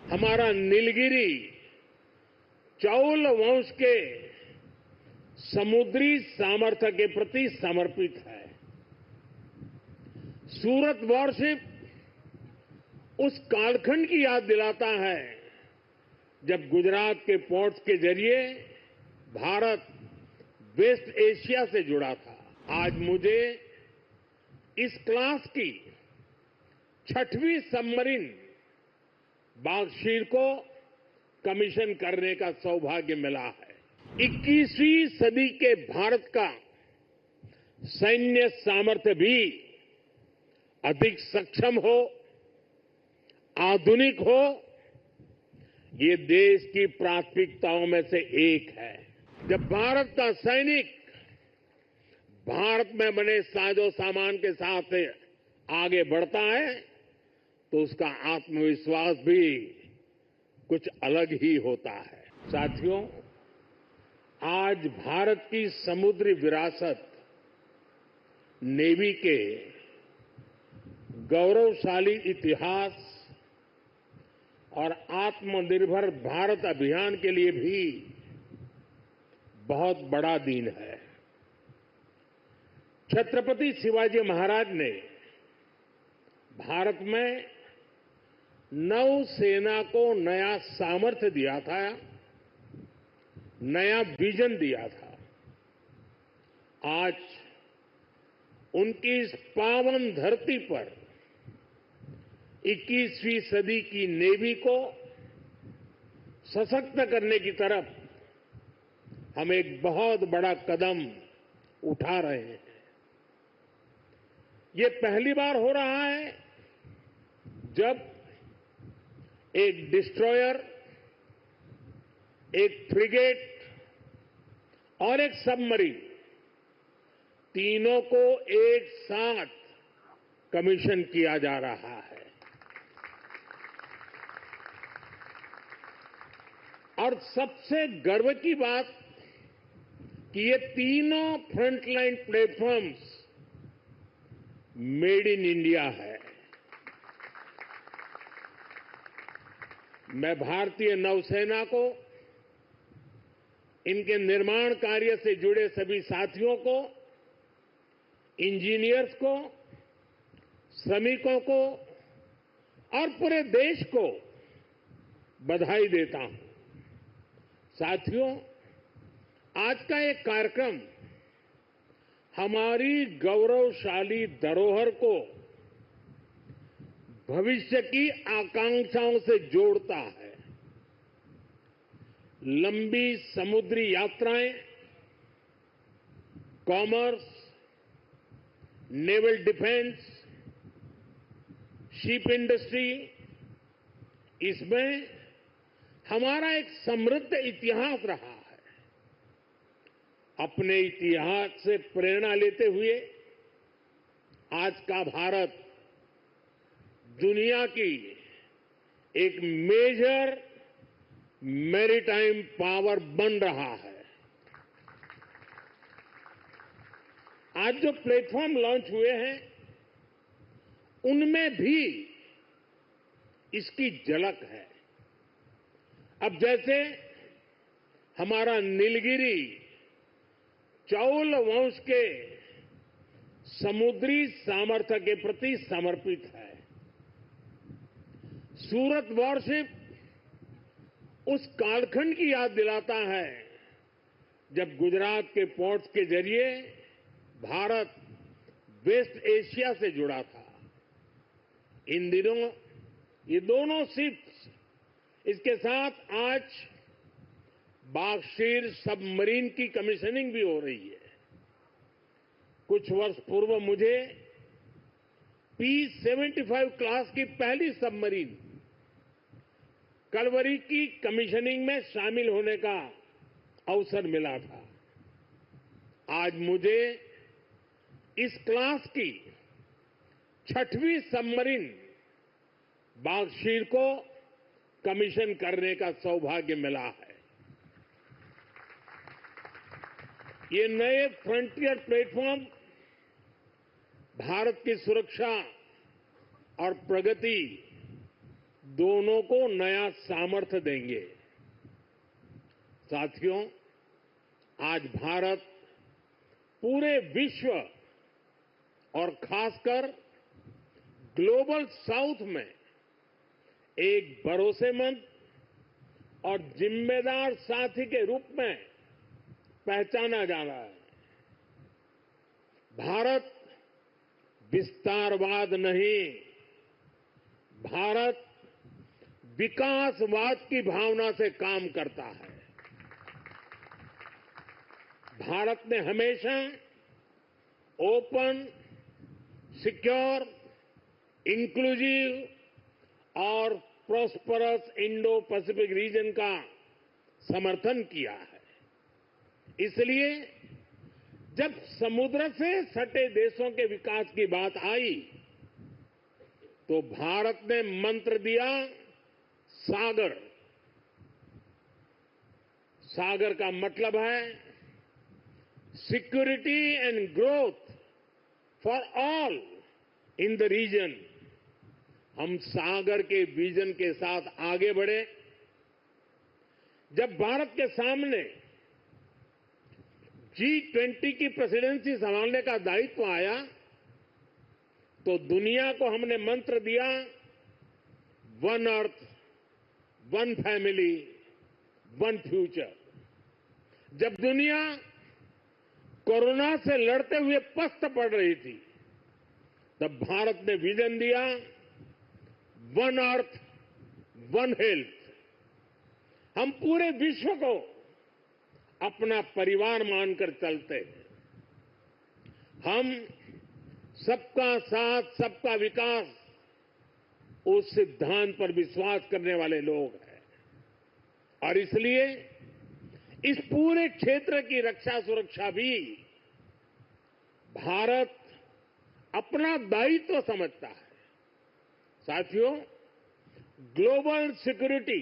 हमारा नीलगिरी चौल वंश के समुद्री सामर्थ्य के प्रति समर्पित है। सूरत वॉरशिप उस कालखंड की याद दिलाता है जब गुजरात के पोर्ट्स के जरिए भारत वेस्ट एशिया से जुड़ा था। आज मुझे इस क्लास की 6वीं सबमरीन बागशीर को कमीशन करने का सौभाग्य मिला है। 21वीं सदी के भारत का सैन्य सामर्थ्य भी अधिक सक्षम हो, आधुनिक हो, ये देश की प्राथमिकताओं में से एक है। जब भारत का सैनिक भारत में बने साजो सामान के साथ आगे बढ़ता है तो उसका आत्मविश्वास भी कुछ अलग ही होता है। साथियों, आज भारत की समुद्री विरासत नेवी के गौरवशाली इतिहास और आत्मनिर्भर भारत अभियान के लिए भी बहुत बड़ा दिन है। छत्रपति शिवाजी महाराज ने भारत में नौसेना को नया सामर्थ्य दिया था, नया विजन दिया था। आज उनकी इस पावन धरती पर 21वीं सदी की नेवी को सशक्त करने की तरफ हम एक बहुत बड़ा कदम उठा रहे हैं। ये पहली बार हो रहा है जब एक डिस्ट्रॉयर, एक फ्रिगेट और एक सबमरीन तीनों को एक साथ कमीशन किया जा रहा है। और सबसे गर्व की बात कि ये तीनों frontline platforms made in India है। मैं भारतीय नौसेना को, इनके निर्माण कार्य से जुड़े सभी साथियों को, इंजीनियर्स को, श्रमिकों को और पूरे देश को बधाई देता हूं। साथियों, आज का एक कार्यक्रम हमारी गौरवशाली धरोहर को भविष्य की आकांक्षाओं से जोड़ता है। लंबी समुद्री यात्राएं, commerce, naval defence, ship industry, इसमें हमारा एक समृद्ध इतिहास रहा है। अपने इतिहास से प्रेरणा लेते हुए आज का भारत दुनिया की एक मेजर मैरीटाइम पावर बन रहा है। आज जो प्लेटफॉर्म लॉन्च हुए हैं उनमें भी इसकी झलक है। अब जैसे हमारा नीलगिरी चौल वंश के समुद्री सामर्थ्य के प्रति समर्पित है। सूरत वॉरशिप उस कालखंड की याद दिलाता है जब गुजरात के पोर्ट्स के जरिए भारत वेस्ट एशिया से जुड़ा था। इन दिनों ये दोनों शिप्स, इसके साथ आज बागशीर सबमरीन की कमीशनिंग भी हो रही है। कुछ वर्ष पूर्व मुझे P-75 क्लास की पहली सबमरीन कलवरी की कमीशनिंग में शामिल होने का अवसर मिला था। आज मुझे इस क्लास की 6वीं सबमरीन बागशीर को कमीशन करने का सौभाग्य मिला है। ये नए फ्रंटियर प्लेटफॉर्म भारत की सुरक्षा और प्रगति दोनों को नया सामर्थ्य देंगे। साथियों, आज भारत पूरे विश्व और खासकर ग्लोबल साउथ में एक भरोसेमंद और जिम्मेदार साथी के रूप में पहचाना जा रहा है। भारत विस्तारवाद नहीं, भारत विकासवाद की भावना से काम करता है। भारत ने हमेशा ओपन, सिक्योर, इंक्लूसिव और प्रॉस्परस इंडो पैसिफिक रीजन का समर्थन किया है। इसलिए जब समुद्र से सटे देशों के विकास की बात आई तो भारत ने मंत्र दिया सागर। सागर का मतलब है security and growth for all in the region. हम सागर के विजन के साथ आगे बढ़े। जब भारत के सामने G20 की प्रेसिडेंसी संभालने का दायित्व आया तो दुनिया को हमने मंत्र दिया one earth, one family, one future. जब दुनिया कोरोना से लड़ते हुए पस्त पड़ रही थी तब भारत ने विजन दिया वन अर्थ, वन हेल्थ। हम पूरे विश्व को अपना परिवार मानकर चलते हैं। हम सबका साथ, सबका विकास, उस सिद्धांत पर विश्वास करने वाले लोग हैं और इसलिए इस पूरे क्षेत्र की रक्षा सुरक्षा भी भारत अपना दायित्व समझता है। साथियों, ग्लोबल सिक्योरिटी,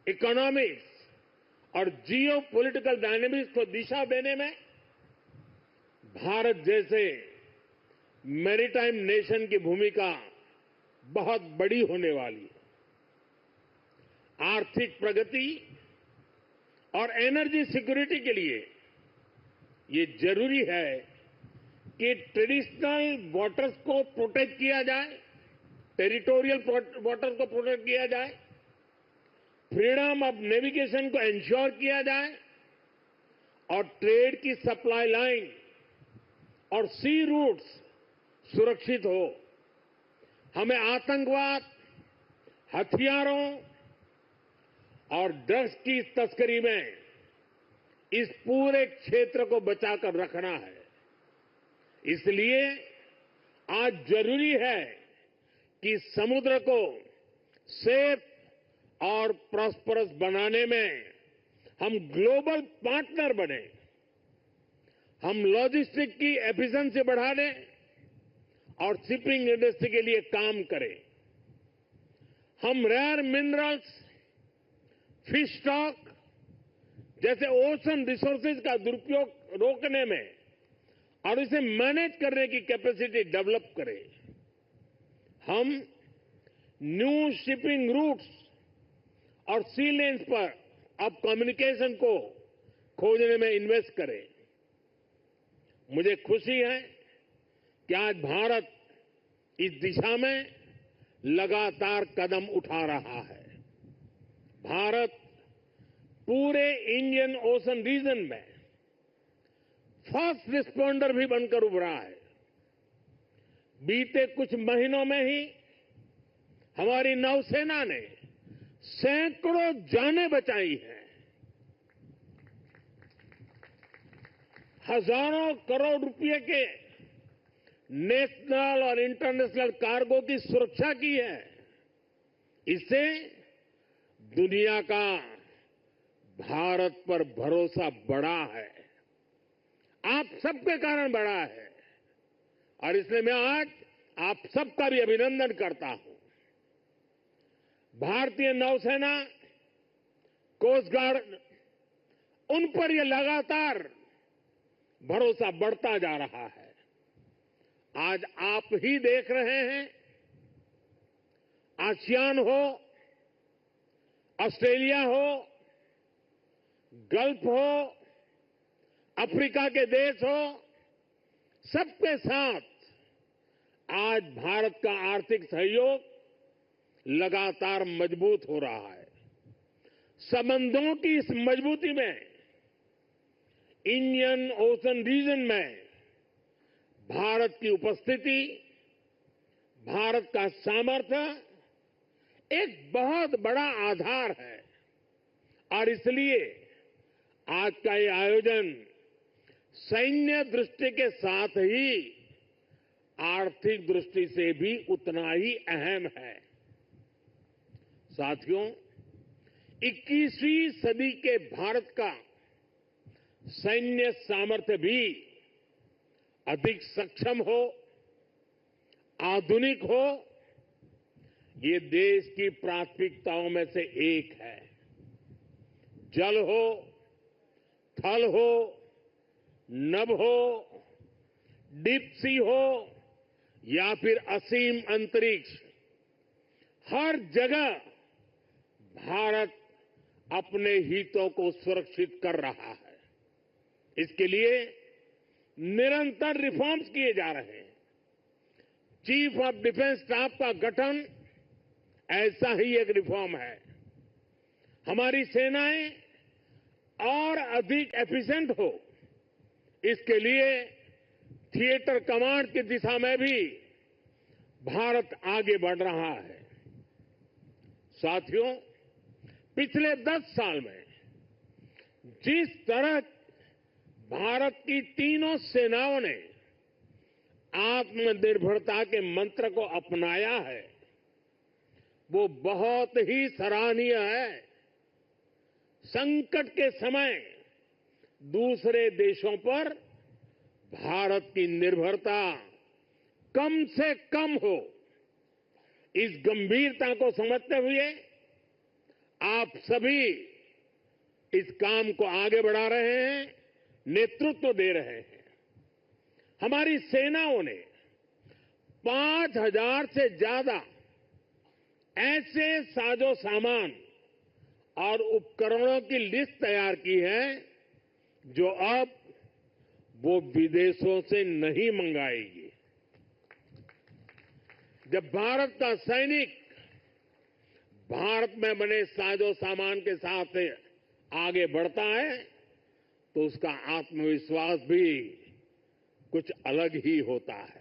इकोनॉमिक्स और जियो पॉलिटिकल डायनेमिक्स को दिशा देने में भारत जैसे मैरीटाइम नेशन की भूमिका बहुत बड़ी होने वाली है। आर्थिक प्रगति और एनर्जी सिक्योरिटी के लिए ये जरूरी है कि ट्रेडिशनल वाटर्स को प्रोटेक्ट किया जाए, टेरिटोरियल वाटर्स को प्रोटेक्ट किया जाए, फ्रीडम ऑफ नेविगेशन को इंश्योर किया जाए और ट्रेड की सप्लाई लाइन और सी रूट्स सुरक्षित हो। हमें आतंकवाद, हथियारों और ड्रग्स की तस्करी में इस पूरे क्षेत्र को बचाकर रखना है। इसलिए आज जरूरी है कि समुद्र को सेफ और प्रॉस्परस बनाने में हम ग्लोबल पार्टनर बने। हम लॉजिस्टिक की एफिशिएंसी बढ़ाने और शिपिंग इंडस्ट्री के लिए काम करें। हम रेयर मिनरल्स, फिश स्टॉक जैसे ओशन रिसोर्सेज का दुरुपयोग रोकने में और इसे मैनेज करने की कैपेसिटी डेवलप करें। हम न्यू शिपिंग रूट्स और सी लेन्स पर अब कम्युनिकेशन को खोजने में इन्वेस्ट करें। मुझे खुशी है कि आज भारत इस दिशा में लगातार कदम उठा रहा है। भारत पूरे इंडियन ओशन रीजन में फर्स्ट रिस्पॉन्डर भी बनकर उभरा है। बीते कुछ महीनों में ही हमारी नौसेना ने सैकड़ों जानें बचाई हैं। हजारों करोड़ रुपए के नेशनल और इंटरनेशनल कार्गो की सुरक्षा की है। इससे दुनिया का भारत पर भरोसा बढ़ा है। आप सबके कारण बढ़ा है और इसलिए मैं आज आप सबका भी अभिनंदन करता हूं। भारतीय नौसेना, कोस्ट गार्ड, उन पर यह लगातार भरोसा बढ़ता जा रहा है। आज आप ही देख रहे हैं, आसियान हो, ऑस्ट्रेलिया हो, गल्फ हो, अफ्रीका के देश हो, सबके साथ आज भारत का आर्थिक सहयोग लगातार मजबूत हो रहा है। संबंधों की इस मजबूती में इंडियन ओशन रीजन में भारत की उपस्थिति, भारत का सामर्थ्य एक बहुत बड़ा आधार है और इसलिए आज का ये आयोजन सैन्य दृष्टि के साथ ही आर्थिक दृष्टि से भी उतना ही अहम है। साथियों, 21वीं सदी के भारत का सैन्य सामर्थ्य भी अधिक सक्षम हो, आधुनिक हो, ये देश की प्राथमिकताओं में से एक है। जल हो, थल हो, नभ हो, डीप सी हो या फिर असीम अंतरिक्ष, हर जगह भारत अपने हितों को सुरक्षित कर रहा है। इसके लिए निरंतर रिफॉर्म्स किए जा रहे हैं। चीफ ऑफ डिफेंस स्टाफ का गठन ऐसा ही एक रिफॉर्म है। हमारी सेनाएं और अधिक एफिशिएंट हो, इसके लिए थिएटर कमांड की दिशा में भी भारत आगे बढ़ रहा है। साथियों, पिछले 10 साल में जिस तरह भारत की तीनों सेनाओं ने आत्मनिर्भरता के मंत्र को अपनाया है, वो बहुत ही सराहनीय है। संकट के समय दूसरे देशों पर भारत की निर्भरता कम से कम हो, इस गंभीरता को समझते हुए आप सभी इस काम को आगे बढ़ा रहे हैं, नेतृत्व दे रहे हैं। हमारी सेनाओं ने 5,000 से ज्यादा ऐसे साजो सामान और उपकरणों की लिस्ट तैयार की है जो अब वो विदेशों से नहीं मंगाएगी। जब भारत का सैनिक भारत में बने साजो सामान के साथ आगे बढ़ता है तो उसका आत्मविश्वास भी कुछ अलग ही होता है।